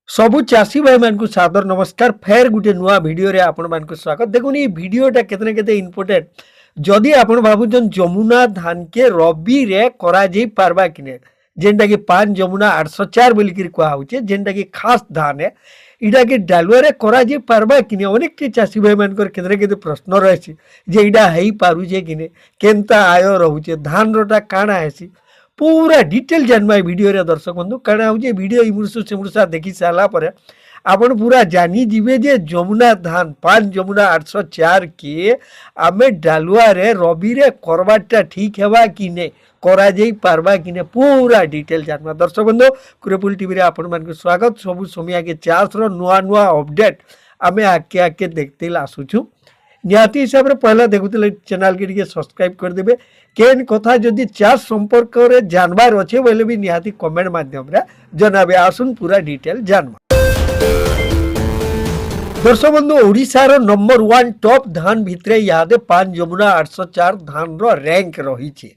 सबु चाषी भाई मान सादर नमस्कार फेर गुटे नुआ वीडियो रे आपण मान स्वागत। देखुन ये वीडियोटा केतने केते इम्पोर्टेंट जदि आपण भाबुचन जमुना धान के रबी रे करा जाई पारबा किने जेनटा कि 5 जमुना 804 बोली कि कहा होचे जेनटा कि खास धान है इटा के डालुआ रे करा जाई पारबा किने अनेक के चाषी भाई मान केतने केते प्रश्न रहसी जे इडा हेई पारु जे किने केनता आय रहउचे धान रोटा काना हेसी पूरा डिटेल जानवा वीडियो रे दर्शक बंधु कारण हूँ वीडियो इमुरसु सेमुरसा देखी सारा पर आपण पूरा जानी जीवे जे जमुना धान 5 जमुना 804 के आमे डालुआ रे रबी रे करवाटा ठीक हेबा कि ने करा जाई पारबा कि ने पूरा डिटेल जानवा। दर्शक बंधु कुरेपुल टीवी रे आपण मान स्वागत। सबु समिया के चाष रो नुआ नुआ अपडेट आमे आके आके देखते आसुछु निहाती हिसाब रे पहला देखुले चैनल के सब्सक्राइब कर देबे केन कथा जदि चाष संपर्क रे जानबार अच्छे बोले भी निहाती कमेंट माध्यम रे जनाबे आसुन पूरा डिटेल जानबा। दर्शक बंधु ओडिशार नंबर 1 टॉप धान भितरे यादे 5 जमुना 804 धान रो रैंक रही छे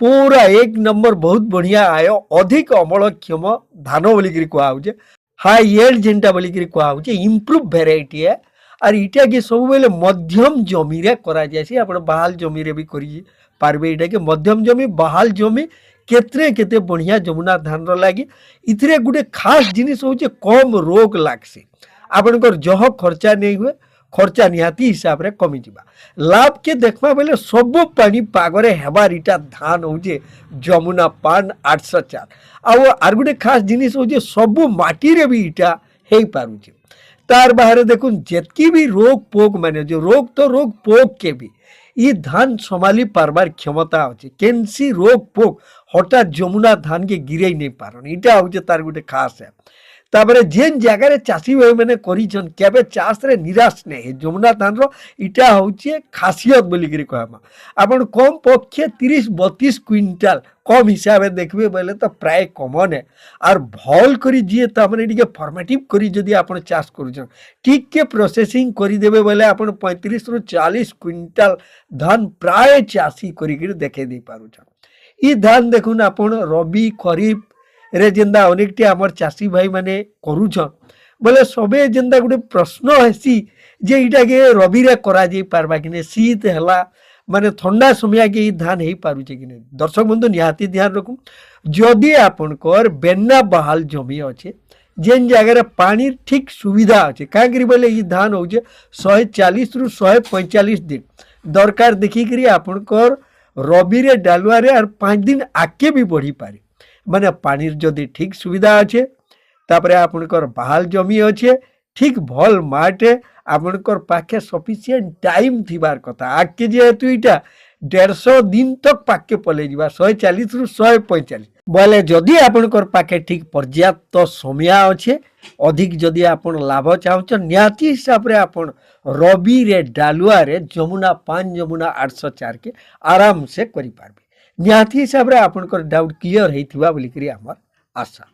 पूरा एक नंबर बहुत बढ़िया आयो अधिक अमलक्षम धान बोली कहा होचे हाई यील्ड जेनटा बोली कहा होचे इंप्रूव वेराइटी है और इटा के सब बेले मध्यम जमी रे करा जायसी आपण बहाल जमी रे भी करी पारबे इटा के मध्यम जमी बहाल जमी केतरे केते बढ़िया जमुना धान रो लागी इथरे गुटे खास जिनिस होचे कम रोग लागसी आपनकर जह खर्चा नहीं हुए खर्चा निहाती हिसाब रे कमी जिबा लाभ के देखबा बेले सब पानी पागरे हेबार इटा धान होचे जमुना 5 804 आर गुटे खास जिनिस होचे सब माटी रे भी इटा हेई पारुचे तार बाहर देखुन जेतकी भी रोग पोक माने जो रोग तो रोग पोक के भी ये धान संभाली पारबार क्षमता अच्छे केनसी रोग पोक हठात जमुना धान के गिरे नहीं पारन इटा होचे तार गुटे खास है। तापरे जेन जगह चाषी भाई मैंने करिछन केबे चाष रे निराश नहीं जमुना धान रो इटा होचे खासियत बोली करी कहमा आपण कम पक्षे 30-32 क्विंटल कम हिसाब से देखबे बोले तो प्राय कमन है और भल करी जी तामने टिके फॉर्मेटिव करी जदी आपण चाष करूछन ठीक के प्रोसेसिंग करी देबे बोले आपण 35 रु 40 क्विंटल धान प्राय चाषी करी करी देखे दे पारुछन। ई धान देखुन आपण रबी खरीफ रे जेंदा अनेकटी आमर चाषी भाई माने करूछन बोले सबे जेंदा गुटे प्रश्न हेसी जे इटा के रबी रे करा जाई पारबा किने शीत हला माने ठंडा समय के ई धान हेई पारुचे किने। दर्शक बंधु निहाती ध्यान रखु जदि आपनकर बेन्ना बहाल जमी अच्छे जेन जगह रे पानी ठीक सुविधा अच्छे काहे करी बोले ई धान होचे 140 रु 145 दिन दरकार देखि करी आपनकर रबी रे डालुआ रे और 5 दिन आके भी बढ़ी पारे माने पानी जदि ठीक सुविधा अच्छे तापरे आपनकर बहाल जमी अच्छे ठीक भल माटे आपनकर पाखे सफिशिएंट टाइम थिबार कथा आके जेहेतु इटा 150 दिन तक पाके पले जिबा 140 रु 145 बोले जदि आपनकर पाखे ठीक पर्याप्त समय अच्छे अधिक जदि आपन लाभ चाहछन निहाती हिसाब रे आपन रबी रे डालुआ रे जमुना 5 जमुना 804 के आराम से करि पारबे निहाती हिसाब रे आपनकर डाउट क्लियर हेतिबा बोली करी हमर आशा।